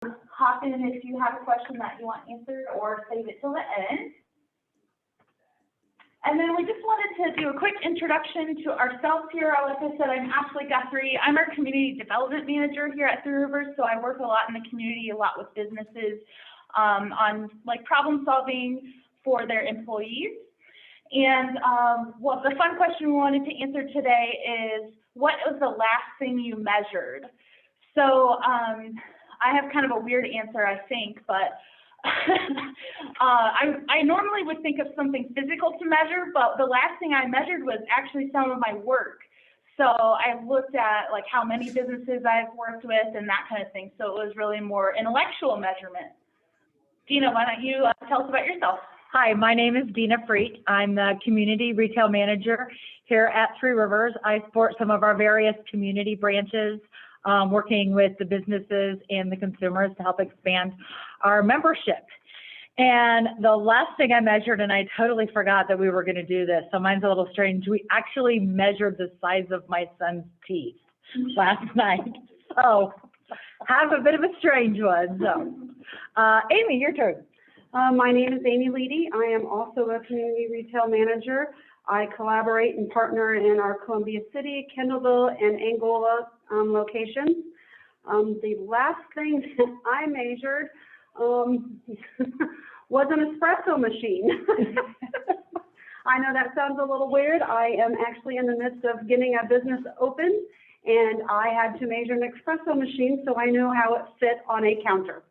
hop in if you have a question that you want answered or save it till the end. And then we just wanted to do a quick introduction to ourselves here. Like I said, I'm Ashley Guthrie. I'm our community development manager here at Three Rivers, so I work a lot in the community, a lot with businesses on like problem solving for their employees. And well, the fun question we wanted to answer today is, what was the last thing you measured? So I have kind of a weird answer, I think, but I normally would think of something physical to measure, but the last thing I measured was actually some of my work. So I looked at like how many businesses I've worked with and that kind of thing. So it was really more intellectual measurement. Dina, why don't you tell us about yourself? Hi, my name is Dina Freet. I'm the Community Retail Manager here at Three Rivers. I support some of our various community branches, working with the businesses and the consumers to help expand our membership. And the last thing I measured, and I totally forgot that we were going to do this, so mine's a little strange. We actually measured the size of my son's teeth last night. So have a bit of a strange one. So, Amy, your turn. My name is Amy Leedy. I am also a community retail manager. I collaborate and partner in our Columbia City, Kendallville, and Angola locations. The last thing that I measured was an espresso machine. I know that sounds a little weird. I am actually in the midst of getting a business open, and I had to measure an espresso machine so I knew how it fit on a counter.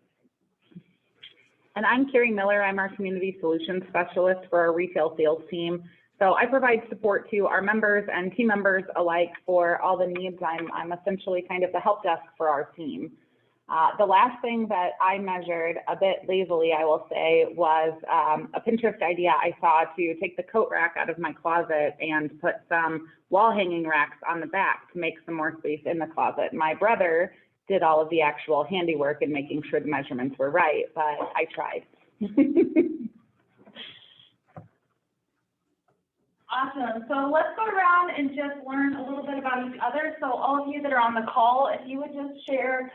And I'm Carrie Miller. I'm our Community Solutions Specialist for our retail sales team. So I provide support to our members and team members alike for all the needs. I'm essentially kind of the help desk for our team. The last thing that I measured, a bit lazily, I will say, was a Pinterest idea I saw to take the coat rack out of my closet and put some wall hanging racks on the back to make some more space in the closet. My brother did all of the actual handiwork and making sure the measurements were right, but I tried. Awesome. So let's go around and just learn a little bit about each other. So all of you that are on the call, if you would just share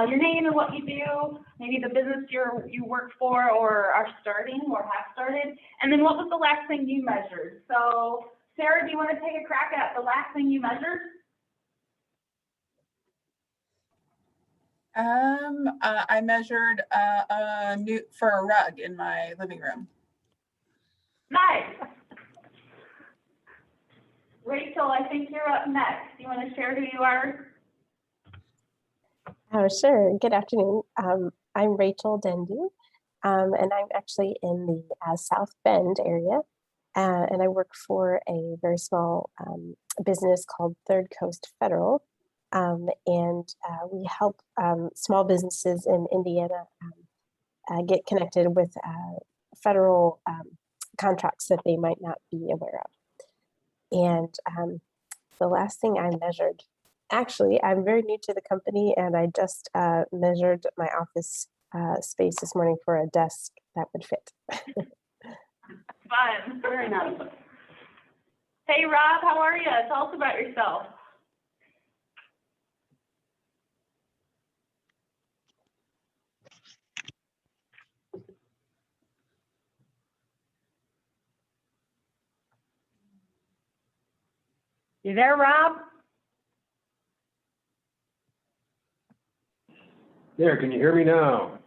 your name and what you do, maybe the business you work for or are starting or have started, and then what was the last thing you measured? So Sarah, do you want to take a crack at the last thing you measured? I measured for a rug in my living room. Nice. Rachel, I think you're up next. You want to share who you are? Oh, sure. Good afternoon. I'm Rachel Dendu, and I'm actually in the South Bend area, and I work for a very small business called Third Coast Federal. And we help small businesses in Indiana get connected with federal contracts that they might not be aware of. And the last thing I measured, actually, I'm very new to the company, and I just measured my office space this morning for a desk that would fit. Fun. Very nice. Hey, Rob, how are you? Tell us about yourself. You there, Rob? There, can you hear me now?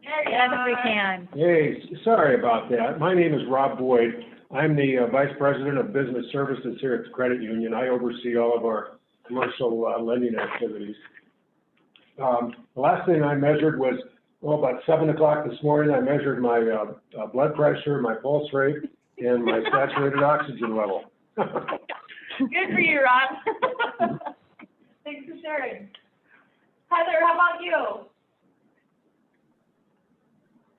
Yes, we can. Hey, sorry about that. My name is Rob Boyd. I'm the Vice President of Business Services here at the Credit Union. I oversee all of our commercial lending activities. The last thing I measured was, about 7 o'clock this morning. I measured my blood pressure, my pulse rate, and my saturated oxygen level. Good for you, Rob. Thanks for sharing. Heather, how about you?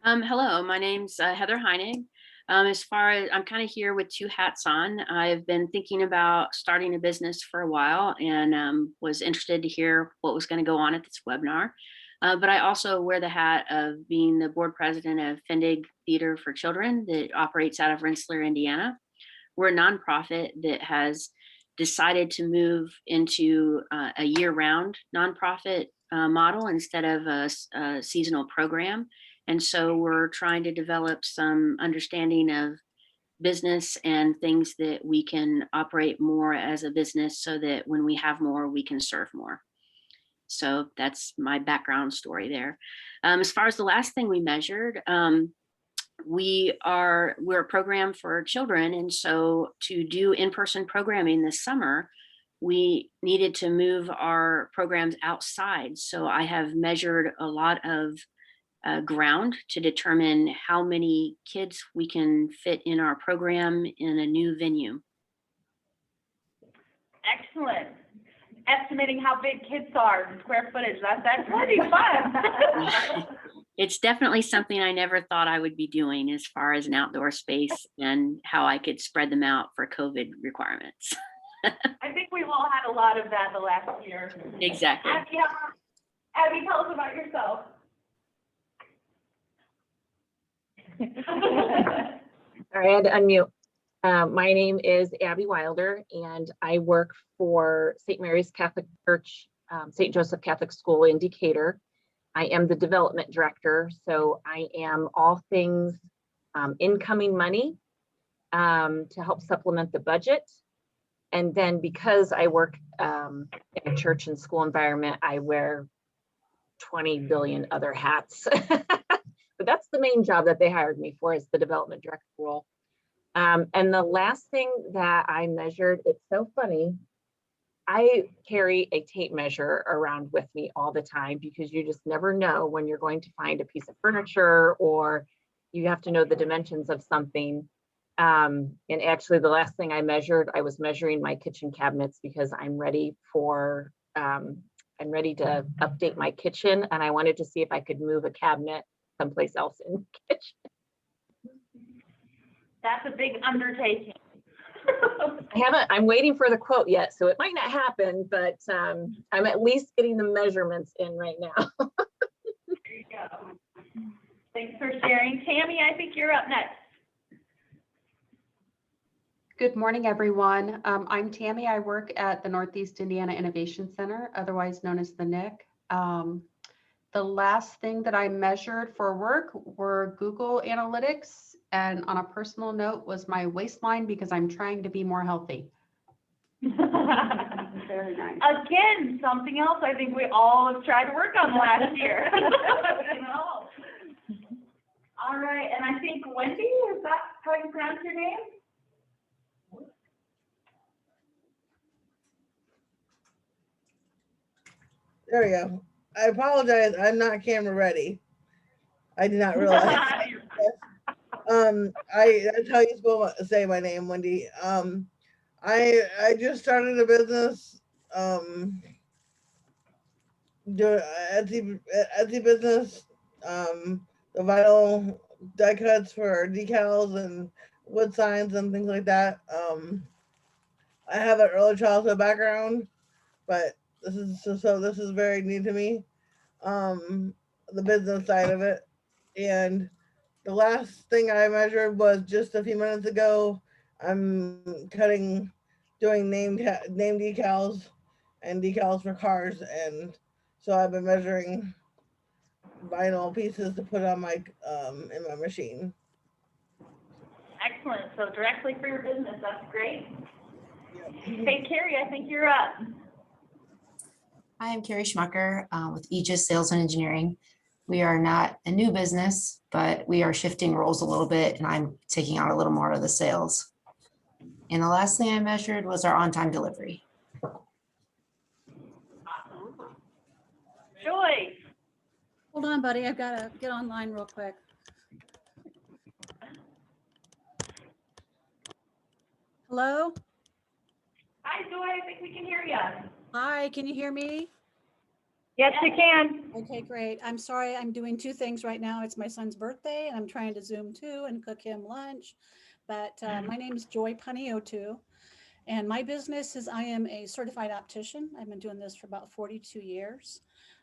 Hello, my name's Heather Heinig. As far as I'm kind of here with two hats on, I've been thinking about starting a business for a while and was interested to hear what was going to go on at this webinar. But I also wear the hat of being the board president of Fendig Theater for Children that operates out of Rensselaer, Indiana. We're a nonprofit that has decided to move into a year-round nonprofit model instead of a seasonal program. And so we're trying to develop some understanding of business and things that we can operate more as a business so that when we have more, we can serve more. So that's my background story there. As far as the last thing we measured, we're a program for children. And so to do in-person programming this summer, we needed to move our programs outside. So I have measured a lot of ground to determine how many kids we can fit in our program in a new venue. Excellent. Estimating how big kids are, square footage, that's pretty fun. It's definitely something I never thought I would be doing as far as an outdoor space and how I could spread them out for COVID requirements. I think we've all had a lot of that the last year. Exactly. Abby, tell us about yourself. Sorry, I had to unmute. My name is Abby Wilder, and I work for St. Mary's Catholic Church, St. Joseph Catholic School in Decatur. I am the development director, so I am all things incoming money to help supplement the budget. And then because I work in a church and school environment, I wear 20 billion other hats. But that's the main job that they hired me for, is the development director role. And the last thing that I measured, it's so funny, I carry a tape measure around with me all the time because you just never know when you're going to find a piece of furniture or you have to know the dimensions of something. And actually the last thing I measured, I was measuring my kitchen cabinets because I'm ready to update my kitchen, and I wanted to see if I could move a cabinet someplace else in the kitchen. That's a big undertaking. I'm waiting for the quote yet, so it might not happen, but I'm at least getting the measurements in right now. There you go. Thanks for sharing. Tammy, I think you're up next. Good morning, everyone. I'm Tammy. I work at the Northeast Indiana Innovation Center, otherwise known as the NIIC. The last thing that I measured for work were Google Analytics, and on a personal note was my waistline because I'm trying to be more healthy. Very nice. Again, something else I think we all have tried to work on last year. All right, and I think Wendy, is that how you pronounce your name? There we go. I apologize. I'm not camera ready. I did not realize. That's how you say my name, Wendy. I just started a business, doing Etsy business, the vinyl die cuts for decals and wood signs and things like that. I have an early childhood background, but this is very new to me, the business side of it. And the last thing I measured was just a few minutes ago. I'm doing name decals and decals for cars, and so I've been measuring vinyl pieces to put on my in my machine. Excellent. So directly for your business, that's great. Hey, Carrie, I think you're up. Hi, I'm Carrie Schmucker with Aegis Sales and Engineering. We are not a new business, but we are shifting roles a little bit, and I'm taking on a little more of the sales. And the last thing I measured was our on-time delivery. Joy. Hold on, buddy. I've got to get online real quick. Hello? Hi, Joy. I think we can hear you. Hi, can you hear me? Yes, you can. Okay, great. I'm sorry. I'm doing two things right now. It's my son's birthday, and I'm trying to Zoom too and cook him lunch. But my name is Joy Paniotu, and my business is I am a certified optician. I've been doing this for about 42 years.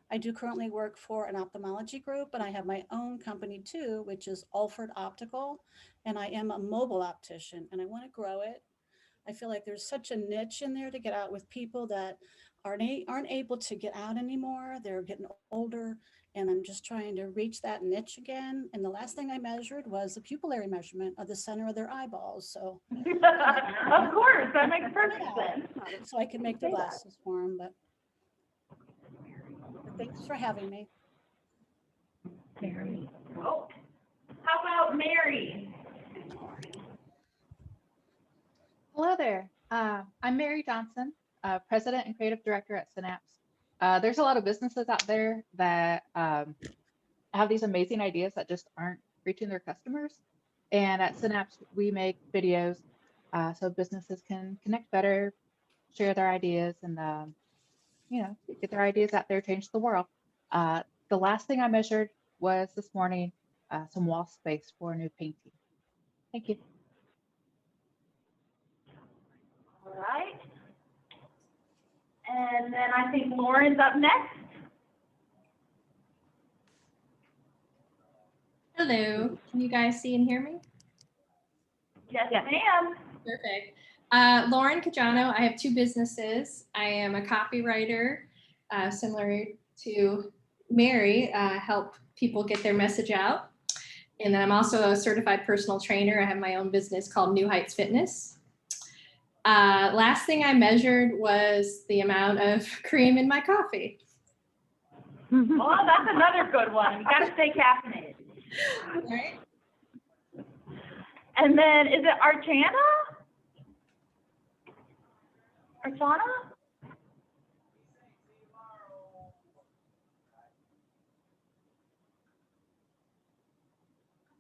I do currently work for an ophthalmology group, and I have my own company too, which is Alford Optical, and I am a mobile optician, and I want to grow it. I feel like there's such a niche in there to get out with people that aren't able to get out anymore. They're getting older, and I'm just trying to reach that niche again. And the last thing I measured was the pupillary measurement of the center of their eyeballs. So Of course, that makes perfect yeah, sense. so I can make the glasses for them. But thanks for having me. Mary. Oh, how about Mary? Hello there. I'm Mary Johnson, President and Creative Director at Synapse. There's a lot of businesses out there that have these amazing ideas that just aren't reaching their customers. And at Synapse, we make videos so businesses can connect better, share their ideas, and get their ideas out there, change the world. The last thing I measured was this morning some wall space for a new painting. Thank you. All right. And then I think Lauren's up next. Hello, can you guys see and hear me? Yes, ma'am. Perfect. Lauren Cajano, I have two businesses. I am a copywriter, similar to Mary, help people get their message out. And then I'm also a certified personal trainer. I have my own business called New Heights Fitness. Last thing I measured was the amount of cream in my coffee. Well, that's another good one. You got to stay caffeinated. Right. And then is it Archana?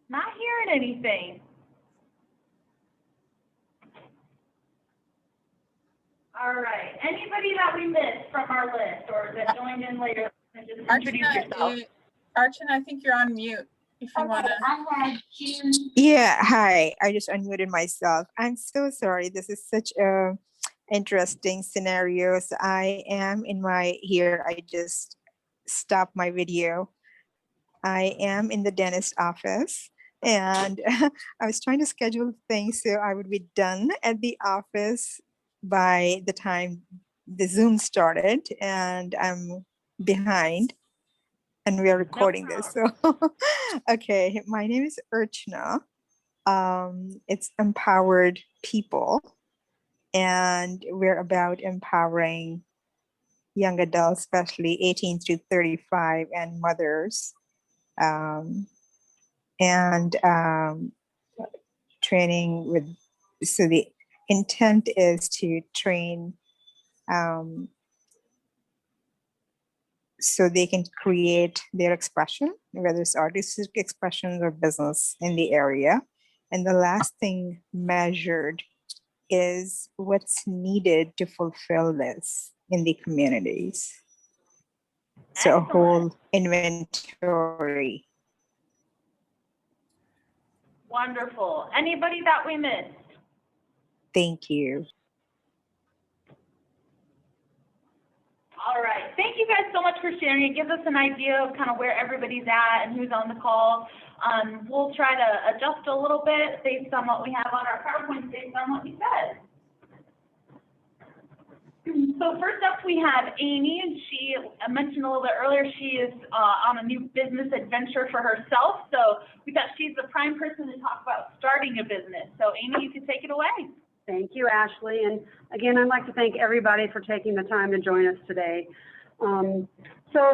Not hearing anything. All right. Anybody that we missed from our list or that joined in later, just introduce yourself. Archana, I think you're on mute if you want to. I had June. Yeah, hi. I just unmuted myself. I'm so sorry. This is such a interesting scenario. So I am in I just stopped my video. I am in the dentist office and I was trying to schedule things so I would be done at the office by the time the Zoom started, and I'm behind and we are recording this. So, okay, my name is Urchna. It's Empowered People, and we're about empowering young adults, especially 18 to 35, and mothers, training with, so the intent is to train so they can create their expression, whether it's artistic expressions or business in the area. And the last thing measured is what's needed to fulfill this in the communities. So a whole inventory. Wonderful. Anybody that we missed? Thank you. All right. Thank you guys so much for sharing. It gives us an idea of kind of where everybody's at and who's on the call. We'll try to adjust a little bit based on what we have on our PowerPoint, based on what you said. So first up, we have Amy, and she mentioned a little bit earlier, she is on a new business adventure for herself. So we thought she's the prime person to talk about starting a business. So Amy, you can take it away. Thank you, Ashley. And again, I'd like to thank everybody for taking the time to join us today. So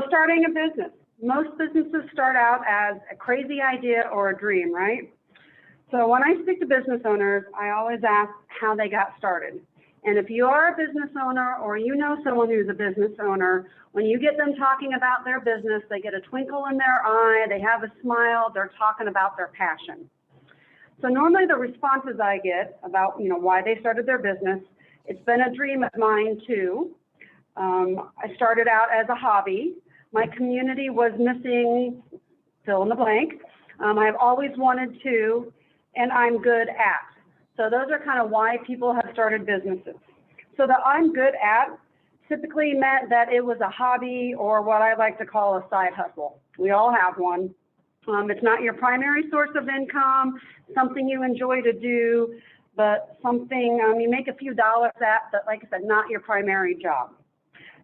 starting a business. Most businesses start out as a crazy idea or a dream, right? So when I speak to business owners, I always ask how they got started. And if you are a business owner or you know someone who's a business owner, when you get them talking about their business, they get a twinkle in their eye, they have a smile, they're talking about their passion. So normally the responses I get about, why they started their business, it's been a dream of mine too. I started out as a hobby. My community was missing fill in the blank. I've always wanted to, and I'm good at. So those are kind of why people have started businesses. So the I'm good at typically meant that it was a hobby or what I like to call a side hustle. We all have one. It's not your primary source of income, something you enjoy to do, but something you make a few dollars at, but like I said, not your primary job.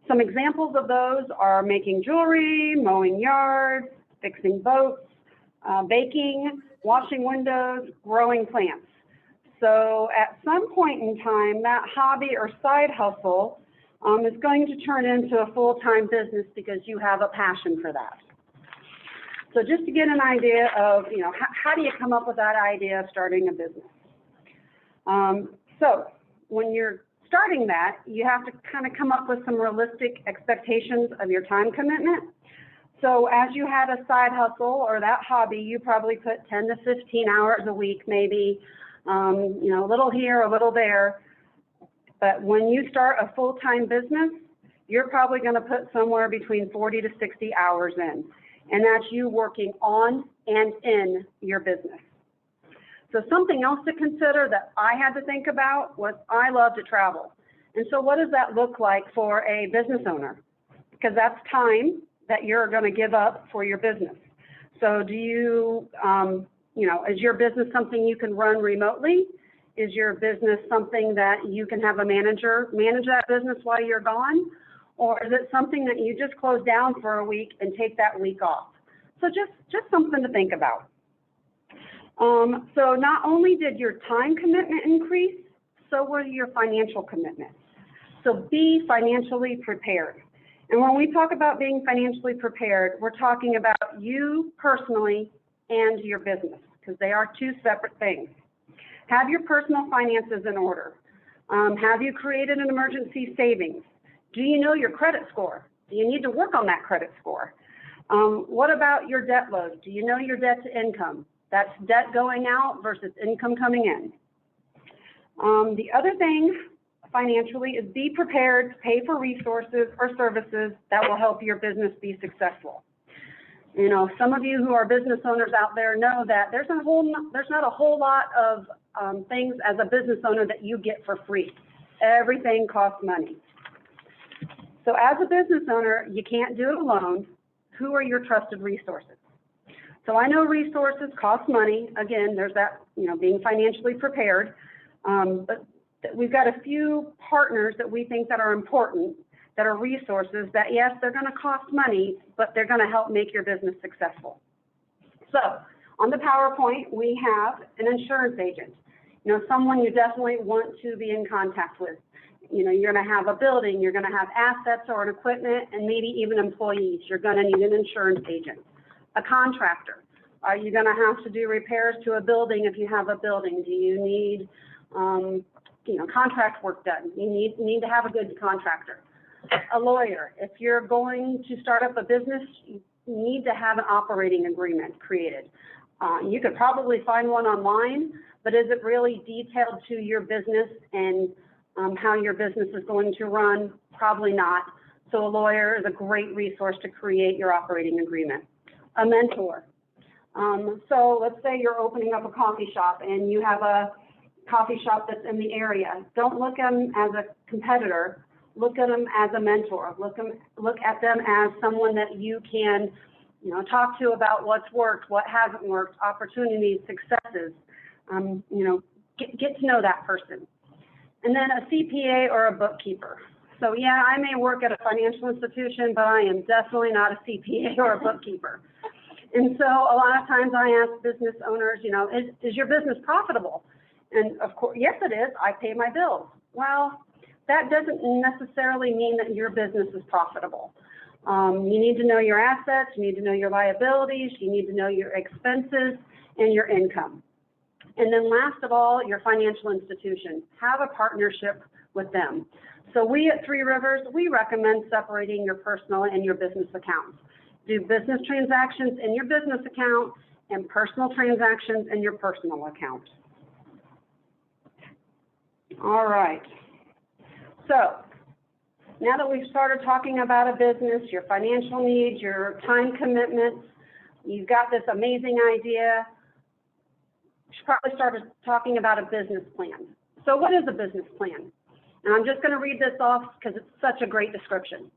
Some examples of those are making jewelry, mowing yards, fixing boats, baking, washing windows, growing plants. So at some point in time, that hobby or side hustle is going to turn into a full-time business because you have a passion for that. So just to get an idea of, how do you come up with that idea of starting a business? So when you're starting that, you have to kind of come up with some realistic expectations of your time commitment. So as you had a side hustle or that hobby, you probably put 10 to 15 hours a week, maybe, a little here, a little there. But when you start a full-time business, you're probably going to put somewhere between 40 to 60 hours in. And that's you working on and in your business. So something else to consider that I had to think about was I love to travel. And so what does that look like for a business owner? Because that's time that you're going to give up for your business. So do you, is your business something you can run remotely? Is your business something that you can have a manager manage that business while you're gone? Or is it something that you just close down for a week and take that week off? So just something to think about. So not only did your time commitment increase, so will your financial commitment. So be financially prepared. And when we talk about being financially prepared, we're talking about you personally and your business, because they are two separate things. Have your personal finances in order. Have you created an emergency savings? Do you know your credit score? Do you need to work on that credit score? What about your debt load? Do you know your debt to income? That's debt going out versus income coming in. The other thing financially is be prepared to pay for resources or services that will help your business be successful. Some of you who are business owners out there know that there's not a whole lot of things as a business owner that you get for free. Everything costs money. So as a business owner, you can't do it alone. Who are your trusted resources? So I know resources cost money. Again, there's that, being financially prepared. But we've got a few partners that we think that are important, that are resources that, yes, they're going to cost money, but they're going to help make your business successful. So on the PowerPoint, we have an insurance agent, someone you definitely want to be in contact with. You're going to have a building, you're going to have assets or an equipment, and maybe even employees. You're going to need an insurance agent. A contractor. Are you going to have to do repairs to a building if you have a building? Do you need, contract work done? You need to have a good contractor. A lawyer. If you're going to start up a business, you need to have an operating agreement created. You could probably find one online, but is it really detailed to your business and how your business is going to run? Probably not. So a lawyer is a great resource to create your operating agreement. A mentor. So let's say you're opening up a coffee shop and you have a coffee shop that's in the area. Don't look at them as a competitor. Look at them as a mentor. Look at them as someone that you can, talk to about what's worked, what hasn't worked, opportunities, successes. Get to know that person. And then a CPA or a bookkeeper. So yeah, I may work at a financial institution, but I am definitely not a CPA or a bookkeeper. And so a lot of times I ask business owners, is your business profitable? And of course, yes it is, I pay my bills. Well, that doesn't necessarily mean that your business is profitable. You need to know your assets, you need to know your liabilities, you need to know your expenses and your income. And then last of all, your financial institution. Have a partnership with them. So we at Three Rivers, we recommend separating your personal and your business accounts. Do business transactions in your business account and personal transactions in your personal account. All right. So now that we've started talking about a business, your financial needs, your time commitments, you've got this amazing idea, you should probably start talking about a business plan. So what is a business plan? And I'm just going to read this off because it's such a great description.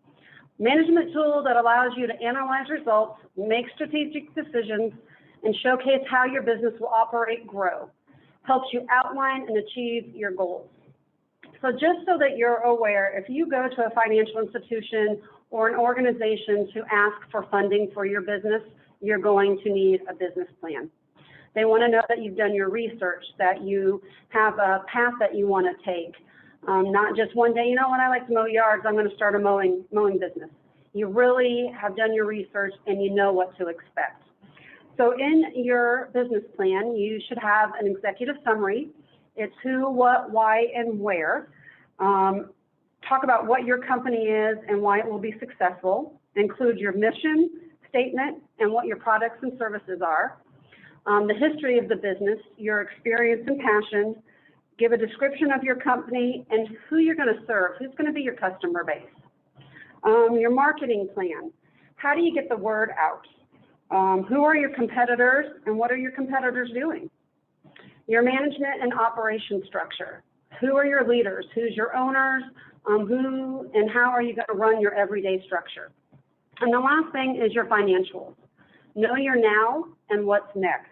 Management tool that allows you to analyze results, make strategic decisions, and showcase how your business will operate, grow. Helps you outline and achieve your goals. So just so that you're aware, if you go to a financial institution or an organization to ask for funding for your business, you're going to need a business plan. They want to know that you've done your research, that you have a path that you want to take. Not just one day, you know what, I like to mow yards, I'm going to start a mowing business. You really have done your research and you know what to expect. So in your business plan, you should have an executive summary. It's who, what, why, and where. Talk about what your company is and why it will be successful. Include your mission statement and what your products and services are. The history of the business, your experience and passion. Give a description of your company and who you're going to serve, who's going to be your customer base. Your marketing plan. How do you get the word out? Who are your competitors and what are your competitors doing? Your management and operation structure. Who are your leaders? Who's your owners? Who and how are you going to run your everyday structure? And the last thing is your financials. Know your now and what's next.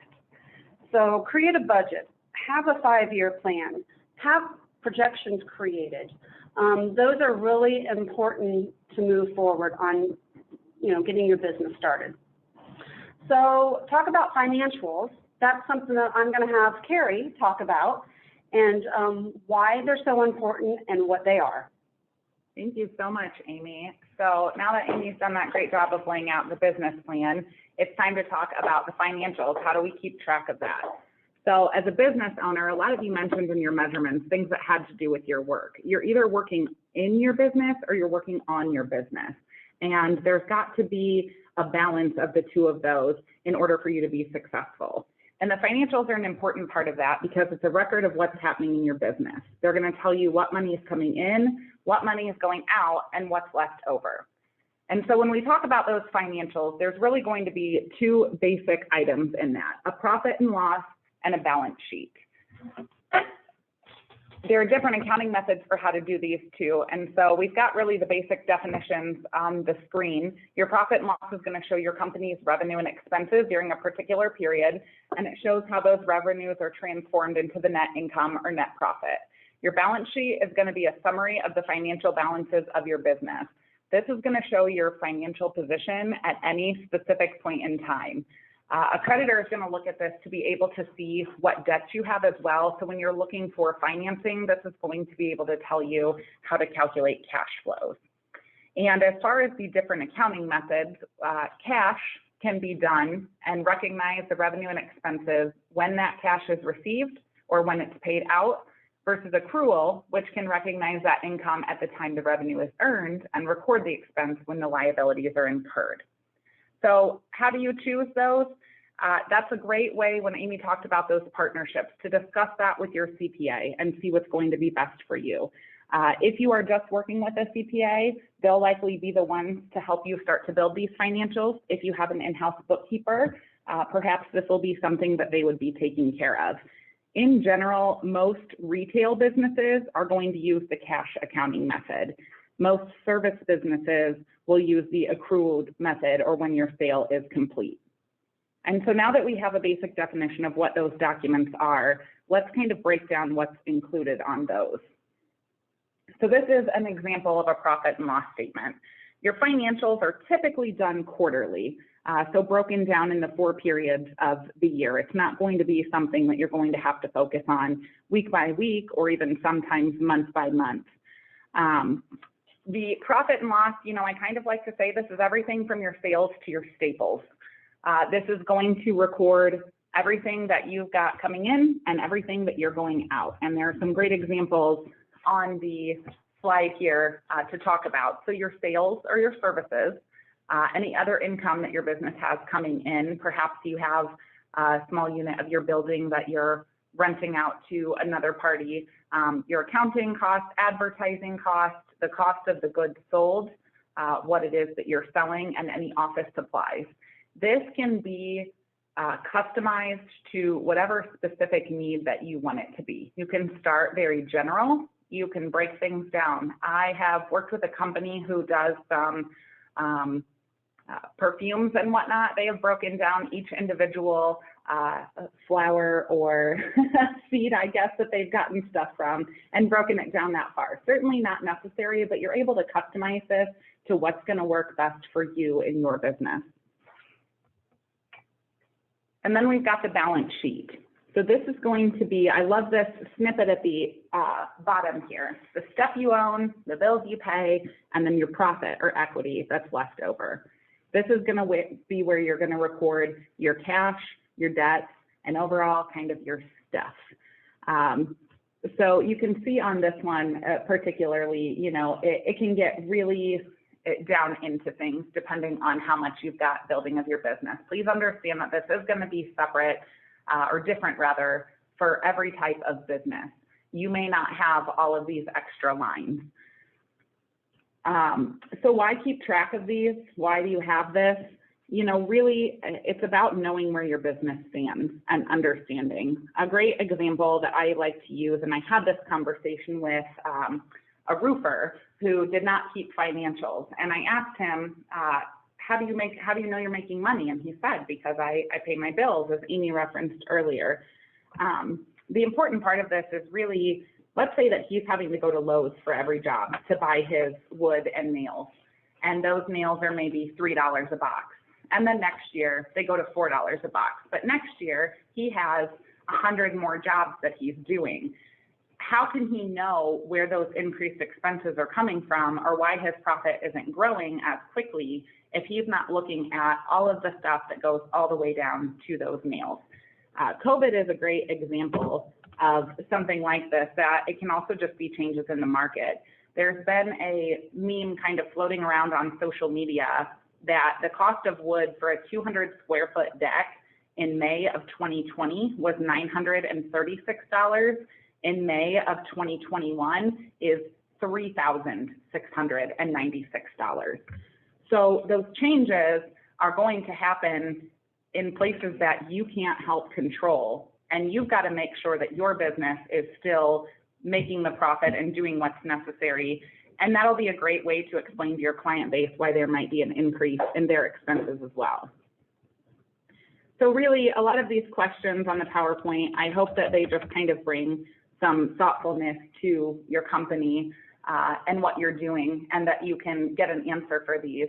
So create a budget. Have a 5-year plan. Have projections created. Those are really important to move forward on, getting your business started. So talk about financials. That's something that I'm going to have Carrie talk about and why they're so important and what they are. Thank you so much, Amy. So now that Amy's done that great job of laying out the business plan, it's time to talk about the financials. How do we keep track of that? So as a business owner, a lot of you mentioned in your measurements things that had to do with your work. You're either working in your business or you're working on your business. And there's got to be a balance of the two of those in order for you to be successful. And the financials are an important part of that because it's a record of what's happening in your business. They're going to tell you what money is coming in, what money is going out, and what's left over. And so when we talk about those financials, there's really going to be two basic items in that, a profit and loss and a balance sheet. There are different accounting methods for how to do these two. And so we've got really the basic definitions on the screen. Your profit and loss is going to show your company's revenue and expenses during a particular period, and it shows how those revenues are transformed into the net income or net profit. Your balance sheet is going to be a summary of the financial balances of your business. This is going to show your financial position at any specific point in time. A creditor is going to look at this to be able to see what debts you have as well. So when you're looking for financing, this is going to be able to tell you how to calculate cash flows. And as far as the different accounting methods, cash can be done and recognize the revenue and expenses when that cash is received or when it's paid out, versus accrual, which can recognize that income at the time the revenue is earned and record the expense when the liabilities are incurred. So how do you choose those? That's a great way, when Amy talked about those partnerships, to discuss that with your CPA and see what's going to be best for you. If you are just working with a CPA, they'll likely be the ones to help you start to build these financials. If you have an in-house bookkeeper, perhaps this will be something that they would be taking care of. In general, most retail businesses are going to use the cash accounting method. Most service businesses will use the accrued method, or when your sale is complete. And so now that we have a basic definition of what those documents are, let's kind of break down what's included on those. So this is an example of a profit and loss statement. Your financials are typically done quarterly, so broken down in the 4 periods of the year. It's not going to be something that you're going to have to focus on week by week or even sometimes month by month. The profit and loss, I kind of like to say this is everything from your sales to your staples. This is going to record everything that you've got coming in and everything that you're going out. And there are some great examples on the slide here to talk about. So your sales or your services, any other income that your business has coming in. Perhaps you have a small unit of your building that you're renting out to another party. Your accounting costs, advertising costs, the cost of the goods sold, what it is that you're selling, and any office supplies. This can be customized to whatever specific need that you want it to be. You can start very general. You can break things down. I have worked with a company who does some perfumes and whatnot. They have broken down each individual flower or seed, I guess, that they've gotten stuff from and broken it down that far. Certainly not necessary, but you're able to customize this to what's going to work best for you in your business. And then we've got the balance sheet. So this is going to be, I love this snippet at the bottom here. The stuff you own, the bills you pay, and then your profit or equity that's left over. This is going to be where you're going to record your cash, your debts, and overall kind of your stuff. So you can see on this one particularly, you know, it can get really down into things depending on how much you've got building of your business. Please understand that this is going to be separate or different rather for every type of business. You may not have all of these extra lines. So why keep track of these? Why do you have this? You know, really, it's about knowing where your business stands and understanding. A great example that I like to use, and I had this conversation with a roofer who did not keep financials, and I asked him, how do you know you're making money? And he said, because I pay my bills, as Amy referenced earlier. The important part of this is really, let's say that he's having to go to Lowe's for every job to buy his wood and nails, and those nails are maybe $3 a box. And then next year they go to $4 a box. But next year he has 100 more jobs that he's doing. How can he know where those increased expenses are coming from or why his profit isn't growing as quickly if he's not looking at all of the stuff that goes all the way down to those nails? COVID is a great example of something like this, that it can also just be changes in the market. There's been a meme kind of floating around on social media that the cost of wood for a 200 square foot deck in May of 2020 was $936. In May of 2021 is $3,696. So those changes are going to happen in places that you can't help control. And you've got to make sure that your business is still making the profit and doing what's necessary. And that'll be a great way to explain to your client base why there might be an increase in their expenses as well. So really, a lot of these questions on the PowerPoint, I hope that they just kind of bring some thoughtfulness to your company and what you're doing, and that you can get an answer for these.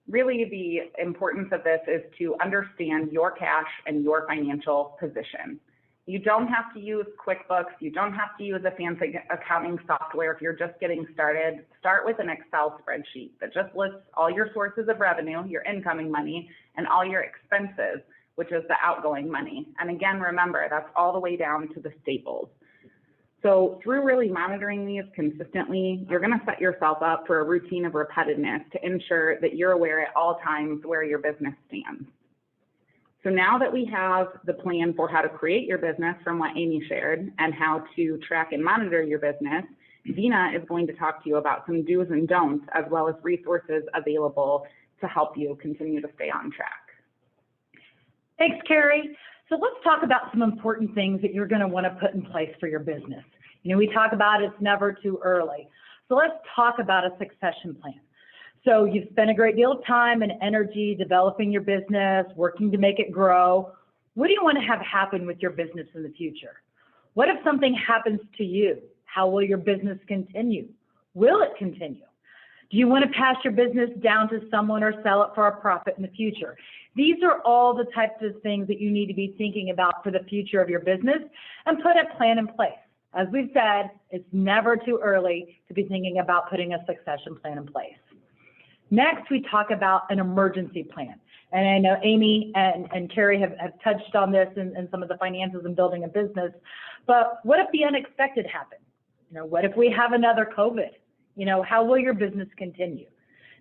Really, the importance of this is to understand your cash and your financial position. You don't have to use QuickBooks. You don't have to use a fancy accounting software if you're just getting started. Start with an Excel spreadsheet that just lists all your sources of revenue, your incoming money, and all your expenses, which is the outgoing money. And again, remember, that's all the way down to the staples. So through really monitoring these consistently, you're going to set yourself up for a routine of repetitiveness to ensure that you're aware at all times where your business stands. So now that we have the plan for how to create your business from what Amy shared and how to track and monitor your business, Dina is going to talk to you about some do's and don'ts, as well as resources available to help you continue to stay on track. Thanks, Carrie. So let's talk about some important things that you're going to want to put in place for your business. You know, we talk about it's never too early. So let's talk about a succession plan. So you've spent a great deal of time and energy developing your business, working to make it grow. What do you want to have happen with your business in the future? What if something happens to you? How will your business continue? Will it continue? Do you want to pass your business down to someone or sell it for a profit in the future? These are all the types of things that you need to be thinking about for the future of your business and put a plan in place. As we've said, it's never too early to be thinking about putting a succession plan in place. Next, we talk about an emergency plan. And I know Amy and Carrie have touched on this in some of the finances and building a business, but what if the unexpected happens? You know, what if we have another COVID? You know, how will your business continue?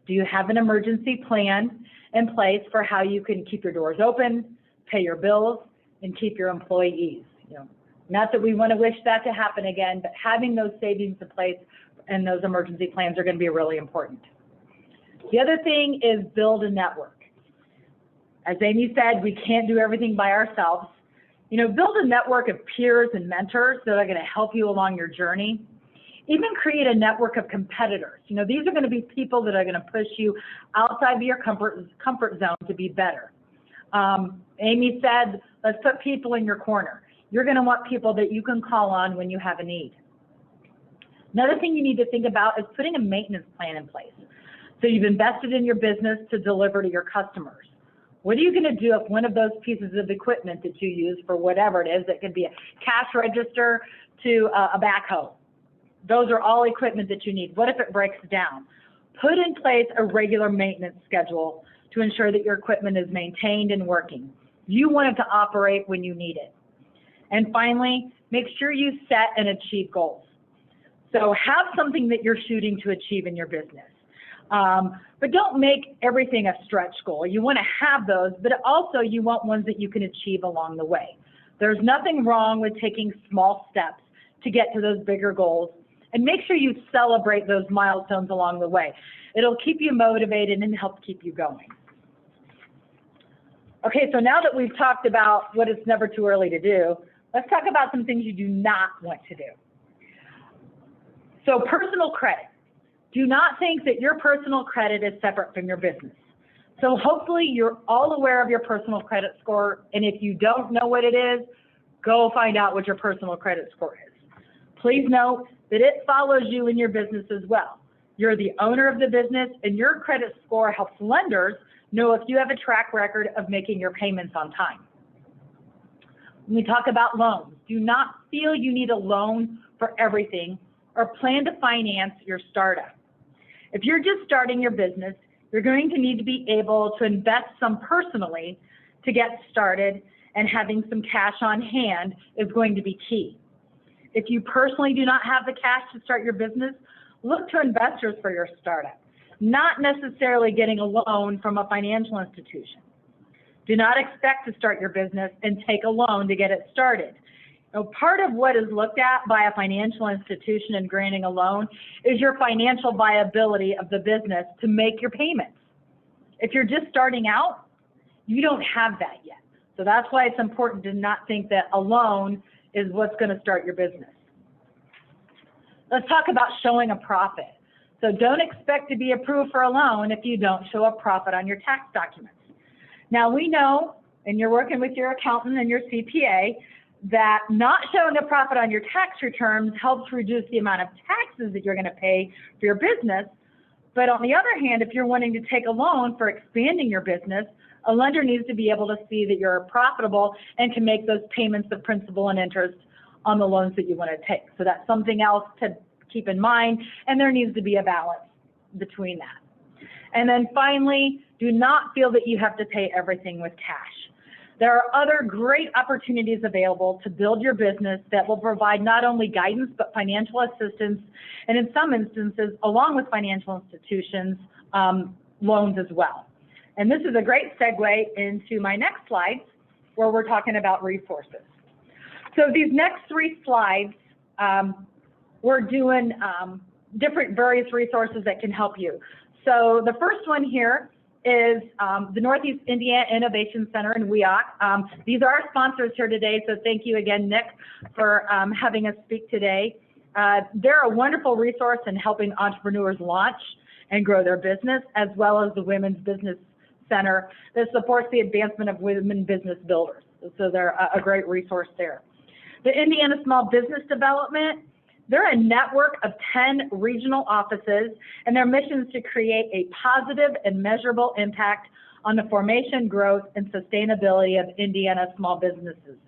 Do you have an emergency plan in place for how you can keep your doors open, pay your bills, and keep your employees? You know, not that we want to wish that to happen again, but having those savings in place and those emergency plans are going to be really important. The other thing is build a network. As Amy said, we can't do everything by ourselves. You know, build a network of peers and mentors that are going to help you along your journey. Even create a network of competitors. You know, these are going to be people that are going to push you outside of your comfort zone to be better. Amy said, let's put people in your corner. You're going to want people that you can call on when you have a need. Another thing you need to think about is putting a maintenance plan in place. So you've invested in your business to deliver to your customers. What are you going to do if one of those pieces of equipment that you use for whatever it is, that could be a cash register to a backhoe? Those are all equipment that you need. What if it breaks down? Put in place a regular maintenance schedule to ensure that your equipment is maintained and working. You want it to operate when you need it. And finally, make sure you set and achieve goals. So have something that you're shooting to achieve in your business. But don't make everything a stretch goal. You want to have those, but also you want ones that you can achieve along the way. There's nothing wrong with taking small steps to get to those bigger goals, and make sure you celebrate those milestones along the way. It'll keep you motivated and help keep you going. Okay, so now that we've talked about what it's never too early to do, let's talk about some things you do not want to do. So personal credit. Do not think that your personal credit is separate from your business. So hopefully you're all aware of your personal credit score, and if you don't know what it is, go find out what your personal credit score is. Please note that it follows you in your business as well. You're the owner of the business, and your credit score helps lenders know if you have a track record of making your payments on time. When we talk about loans, do not feel you need a loan for everything or plan to finance your startup. If you're just starting your business, you're going to need to be able to invest some personally to get started, and having some cash on hand is going to be key. If you personally do not have the cash to start your business, look to investors for your startup, not necessarily getting a loan from a financial institution. Do not expect to start your business and take a loan to get it started. Now, part of what is looked at by a financial institution in granting a loan is your financial viability of the business to make your payments. If you're just starting out, you don't have that yet. So that's why it's important to not think that a loan is what's going to start your business. Let's talk about showing a profit. So don't expect to be approved for a loan if you don't show a profit on your tax documents. Now we know, and you're working with your accountant and your CPA, that not showing a profit on your tax returns helps reduce the amount of taxes that you're going to pay for your business. But on the other hand, if you're wanting to take a loan for expanding your business, a lender needs to be able to see that you're profitable and can make those payments of principal and interest on the loans that you want to take. So that's something else to keep in mind, and there needs to be a balance between that. And then finally, do not feel that you have to pay everything with cash. There are other great opportunities available to build your business that will provide not only guidance, but financial assistance, and in some instances, along with financial institutions, loans as well. And this is a great segue into my next slides, where we're talking about resources. So these next three slides, we're doing different various resources that can help you. So the first one here is the Northeast Indiana Innovation Center in WEOC. These are our sponsors here today, so thank you again, Nick, for having us speak today. They're a wonderful resource in helping entrepreneurs launch and grow their business, as well as the Women's Business Center that supports the advancement of women business builders. So they're a great resource there. The Indiana Small Business Development, they're a network of 10 regional offices, and their mission is to create a positive and measurable impact on the formation, growth, and sustainability of Indiana small businesses.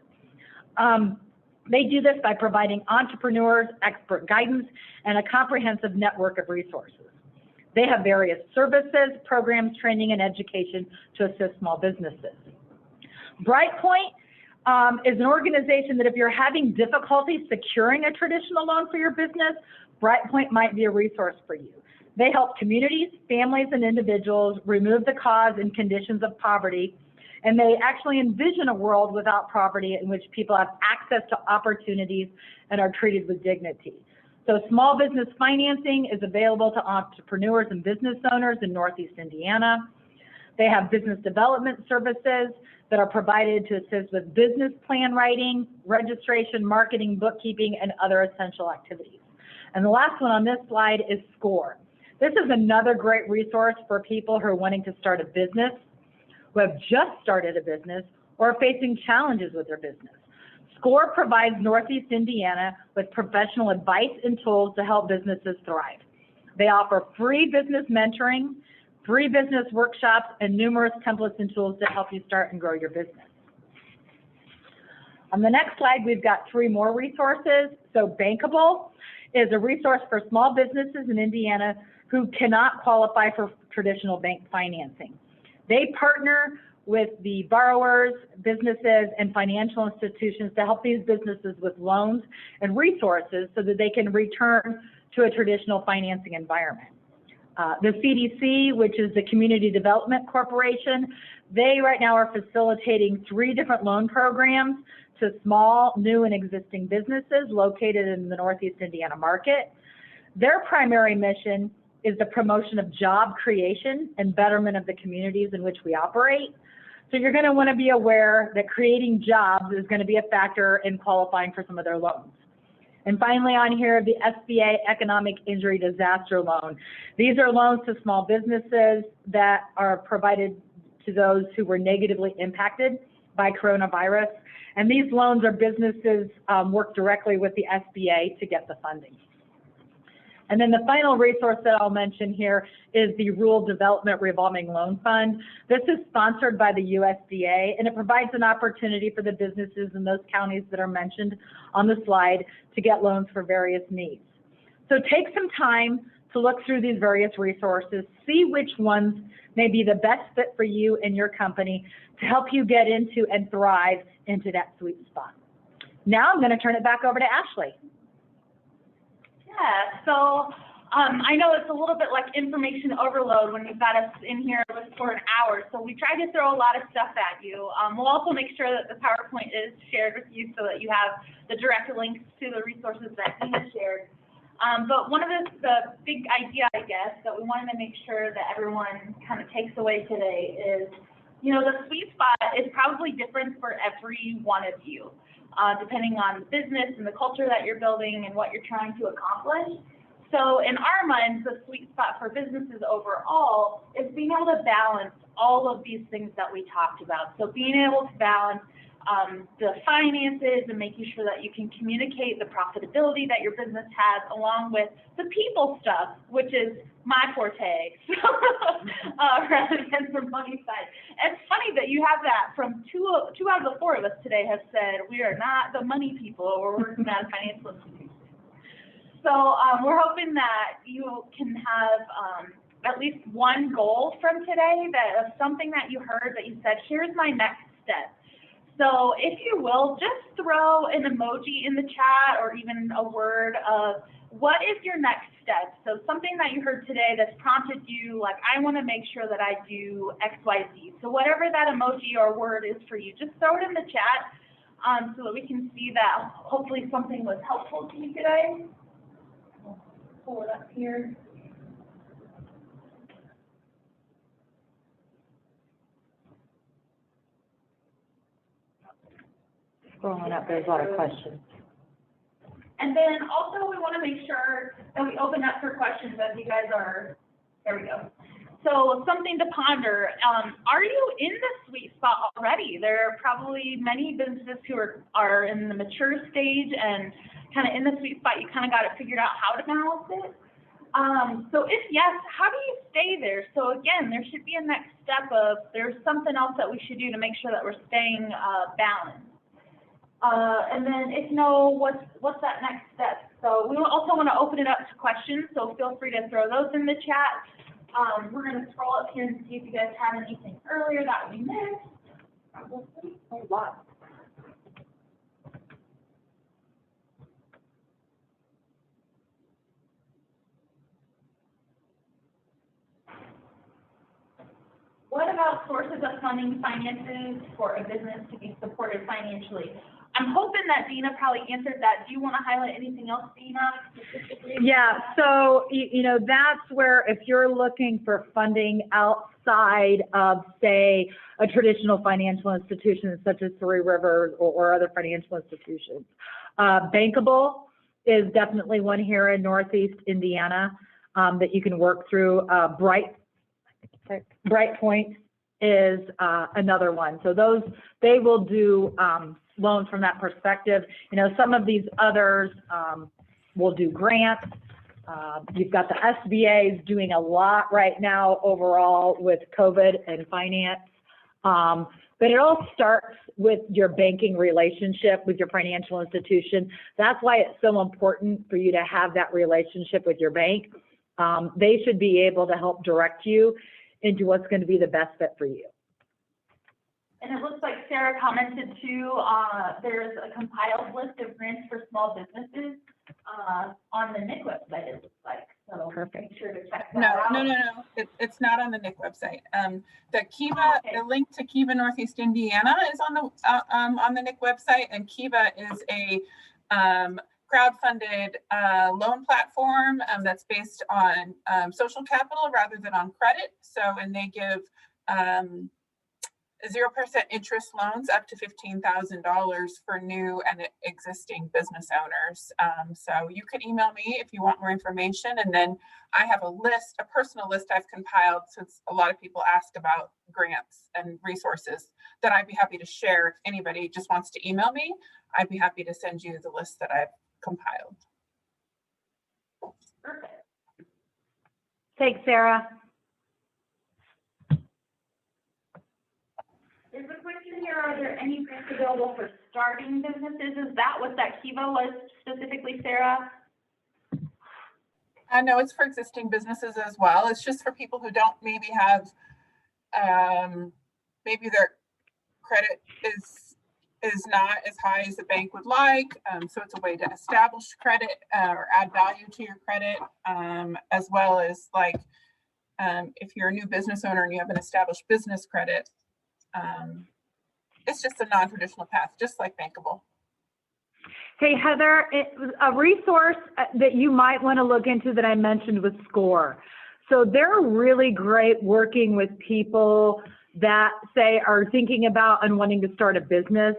They do this by providing entrepreneurs expert guidance and a comprehensive network of resources. They have various services, programs, training, and education to assist small businesses. BrightPoint is an organization that if you're having difficulty securing a traditional loan for your business, BrightPoint might be a resource for you. They help communities, families, and individuals remove the cause and conditions of poverty, and they actually envision a world without poverty in which people have access to opportunities and are treated with dignity. So small business financing is available to entrepreneurs and business owners in Northeast Indiana. They have business development services that are provided to assist with business plan writing, registration, marketing, bookkeeping, and other essential activities. And the last one on this slide is SCORE. This is another great resource for people who are wanting to start a business, who have just started a business, or are facing challenges with their business. SCORE provides Northeast Indiana with professional advice and tools to help businesses thrive. They offer free business mentoring, free business workshops, and numerous templates and tools to help you start and grow your business. On the next slide, we've got 3 more resources. So Bankable is a resource for small businesses in Indiana who cannot qualify for traditional bank financing. They partner with the borrowers, businesses, and financial institutions to help these businesses with loans and resources so that they can return to a traditional financing environment. The CDC, which is the Community Development Corporation, they right now are facilitating 3 different loan programs to small, new, and existing businesses located in the Northeast Indiana market. Their primary mission is the promotion of job creation and betterment of the communities in which we operate. So you're going to want to be aware that creating jobs is going to be a factor in qualifying for some of their loans. And finally on here, the SBA Economic Injury Disaster Loan. These are loans to small businesses that are provided to those who were negatively impacted by coronavirus. And these loans are businesses work directly with the SBA to get the funding. And then the final resource that I'll mention here is the Rural Development Revolving Loan Fund. This is sponsored by the USDA, and it provides an opportunity for the businesses in those counties that are mentioned on the slide to get loans for various needs. So take some time to look through these various resources, see which ones may be the best fit for you and your company to help you get into and thrive into that sweet spot. Now I'm going to turn it back over to Ashley. Yeah, so I know it's a little bit like information overload when you've got us in here for an hour, so we tried to throw a lot of stuff at you. We'll also make sure that the PowerPoint is shared with you so that you have the direct links to the resources that Dina shared. But one of the big idea, I guess, that we wanted to make sure that everyone kind of takes away today is, you know, the sweet spot is probably different for every one of you. Depending on the business and the culture that you're building and what you're trying to accomplish. So in our minds, the sweet spot for businesses overall is being able to balance all of these things that we talked about. So being able to balance the finances and making sure that you can communicate the profitability that your business has along with the people stuff, which is my forte, rather than the money side. It's funny that you have that from two out of the 4 of us today have said we are not the money people, we're working at a financial institution. So we're hoping that you can have at least one goal from today, that of something that you heard that you said, here's my next step. So if you will, just throw an emoji in the chat or even a word of what is your next step. So something that you heard today that's prompted you, like, I want to make sure that I do X, Y, Z. So whatever that emoji or word is for you, just throw it in the chat so that we can see that hopefully something was helpful to you today. I'll pull it up here. Scrolling up, there's a lot of questions. And then also we want to make sure that we open up for questions as you guys are, there we go. So something to ponder, are you in the sweet spot already? There are probably many businesses who are in the mature stage and kind of in the sweet spot, you kind of got it figured out how to balance it. So if yes, how do you stay there? So again, there should be a next step of there's something else that we should do to make sure that we're staying balanced. And then if no, what's that next step? So we also want to open it up to questions, so feel free to throw those in the chat. We're going to scroll up here and see if you guys had anything earlier that we missed. Probably a lot. What about sources of funding finances for a business to be supported financially? I'm hoping that Dina probably answered that. Do you want to highlight anything else, Dina, specifically? Yeah, so, you know, that's where if you're looking for funding outside of, say, a traditional financial institution such as Three Rivers or other financial institutions, Bankable is definitely one here in Northeast Indiana that you can work through. Bright Point is another one. So those, they will do loans from that perspective. You know, some of these others will do grants. You've got the SBA is doing a lot right now overall with COVID and finance. But it all starts with your banking relationship with your financial institution. That's why it's so important for you to have that relationship with your bank. They should be able to help direct you into what's going to be the best fit for you. And it looks like Sarah commented too, there's a compiled list of grants for small businesses on the NIC website, it looks like. So perfect. Make sure to check that out. No. It's not on the NIC website. The Kiva, the link to Kiva Northeast Indiana is on the NIC website, and Kiva is a crowd-funded loan platform that's based on social capital rather than on credit. So, and they give 0% interest loans up to $15,000 for new and existing business owners. So you can email me if you want more information. And then I have a list, a personal list I've compiled, since a lot of people ask about grants and resources, that I'd be happy to share. If anybody just wants to email me, I'd be happy to send you the list that I've compiled. Perfect. Thanks, Sarah. There's a question here, are there any grants available for starting businesses? Is that what that Kiva was specifically, Sarah? No, it's for existing businesses as well. It's just for people who don't maybe have, maybe their credit is not as high as the bank would like. So it's a way to establish credit or add value to your credit, as well as like if you're a new business owner and you have an established business credit, it's just a non-traditional path, just like bankable. Hey, Heather, a resource that you might want to look into that I mentioned was SCORE. So they're really great working with people that, say, are thinking about and wanting to start a business.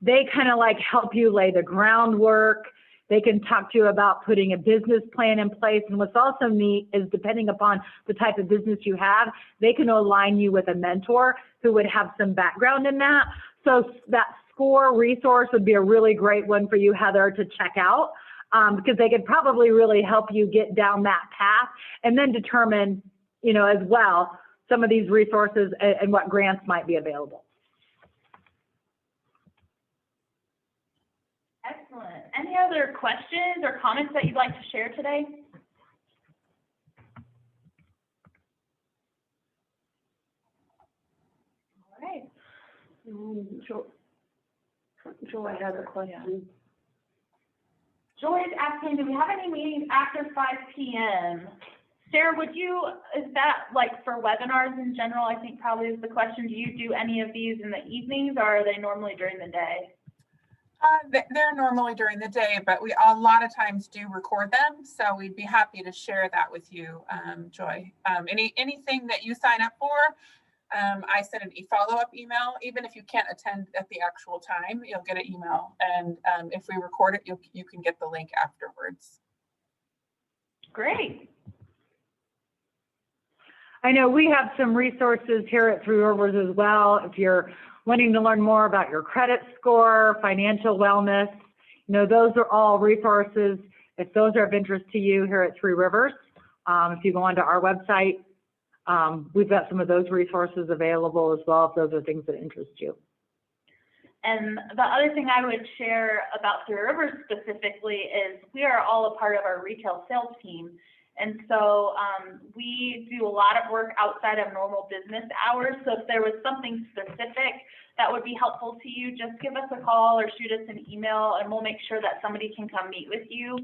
They kind of like help you lay the groundwork. They can talk to you about putting a business plan in place. And what's also neat is, depending upon the type of business you have, they can align you with a mentor who would have some background in that. So that SCORE resource would be a really great one for you, Heather, to check out, because they could probably really help you get down that path and then determine, you know, as well, some of these resources and what grants might be available. Excellent. Any other questions or comments that you'd like to share today? All right. Joy has a question. Joy is asking, do we have any meetings after 5 p.m.? Sarah, is that like for webinars in general, I think probably is the question. Do you do any of these in the evenings, or are they normally during the day? They're normally during the day, but we a lot of times do record them. So we'd be happy to share that with you, Joy. Anything that you sign up for, I send a follow-up email. Even if you can't attend at the actual time, you'll get an email. And if we record it, you can get the link afterwards. Great. I know we have some resources here at Three Rivers as well. If you're wanting to learn more about your credit score, financial wellness, you know, those are all resources. If those are of interest to you here at Three Rivers, if you go onto our website, we've got some of those resources available as well, if those are things that interest you. And the other thing I would share about Three Rivers specifically is we are all a part of our retail sales team. And so we do a lot of work outside of normal business hours. So if there was something specific that would be helpful to you, just give us a call or shoot us an email, and we'll make sure that somebody can come meet with you.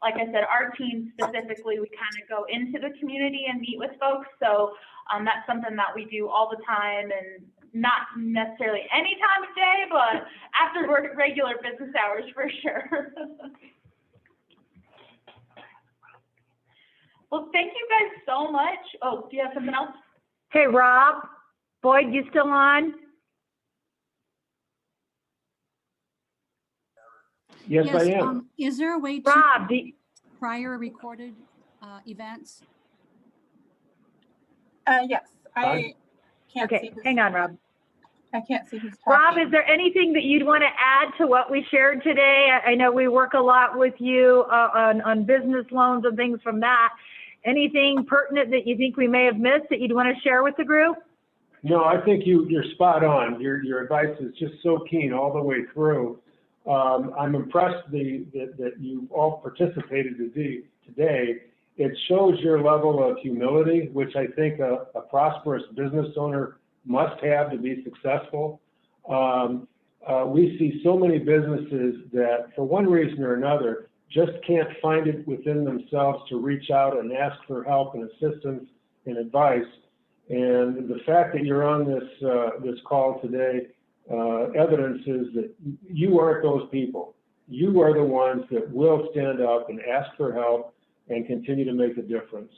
Like I said, our team specifically, we kind of go into the community and meet with folks. So that's something that we do all the time, and not necessarily any time of day, but after regular business hours for sure. Well, thank you guys so much. Oh, do you have something else? Hey, Rob, Boyd, you still on? Yes, I am. Is there a way to Rob, prior recorded events? Yes, I can't see. Okay, hang on, Rob. I can't see who's Rob, talking. is there anything that you'd want to add to what we shared today? I know we work a lot with you on business loans and things from that. Anything pertinent that you think we may have missed that you'd want to share with the group? No, I think you're spot on. Your advice is just so keen all the way through. I'm impressed that you all participated today. It shows your level of humility, which I think a prosperous business owner must have to be successful. We see so many businesses that, for one reason or another, just can't find it within themselves to reach out and ask for help and assistance and advice. And the fact that you're on this call today evidences that you aren't those people. You are the ones that will stand up and ask for help and continue to make a difference.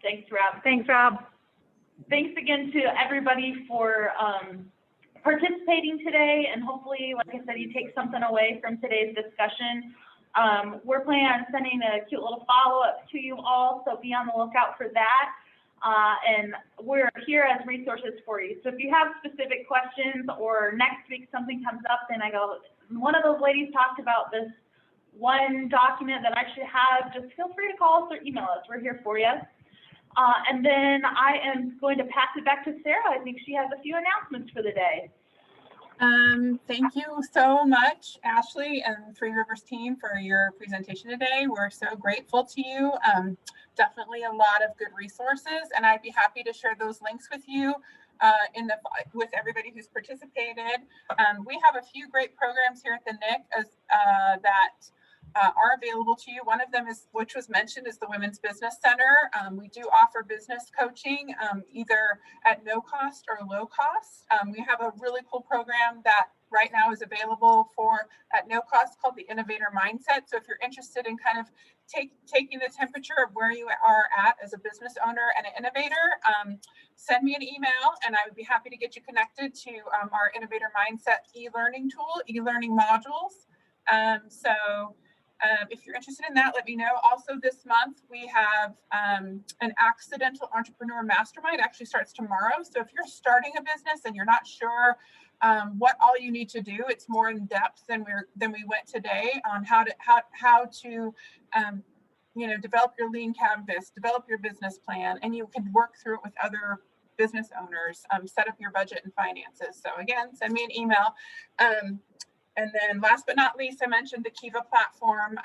Thanks, Rob. Thanks, Rob. Thanks again to everybody for participating today, and hopefully, like I said, you take something away from today's discussion. We're planning on sending a cute little follow-up to you all, so be on the lookout for that. And we're here as resources for you. So if you have specific questions or next week something comes up, then I go, one of those ladies talked about this one document that I should have, just feel free to call us or email us. We're here for you. And then I am going to pass it back to Sarah. I think she has a few announcements for the day. Thank you so much, Ashley and Three Rivers team, for your presentation today. We're so grateful to you. Definitely a lot of good resources, and I'd be happy to share those links with you with everybody who's participated. We have a few great programs here at the NIIC that are available to you. One of them is, which was mentioned, is the Women's Business Center. We do offer business coaching either at no cost or low cost. We have a really cool program that right now is available at no cost called the Innovator Mindset. So if you're interested in kind of taking the temperature of where you are at as a business owner and an innovator, send me an email and I would be happy to get you connected to our Innovator Mindset e-learning tool, e-learning modules. If you're interested in that, let me know. Also this month, we have an accidental entrepreneur mastermind. It actually starts tomorrow. So if you're starting a business and you're not sure what all you need to do, it's more in depth than we went today on how to develop your lean canvas, develop your business plan, and you can work through it with other business owners, set up your budget and finances. So again, send me an email. And then last but not least, I mentioned the Kiva platform.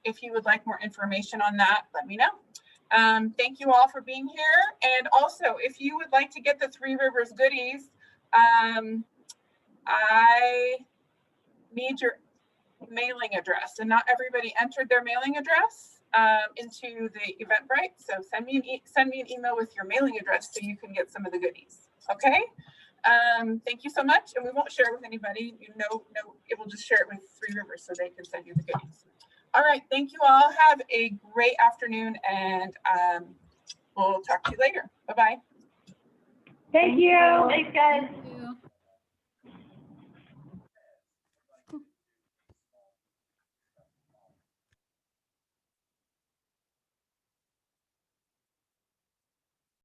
If you would like more information on that, let me know. Thank you all for being here. And also, if you would like to get the Three Rivers goodies, I need your mailing address. And not everybody entered their mailing address into the Eventbrite. So send me an email with your mailing address so you can get some of the goodies. Okay? Thank you so much, and we won't share it with anybody. It will just share it with Three Rivers so they can send you the goodies. All right, thank you all. Have a great afternoon, and we'll talk to you later. Bye-bye. Thank you. Thanks, guys.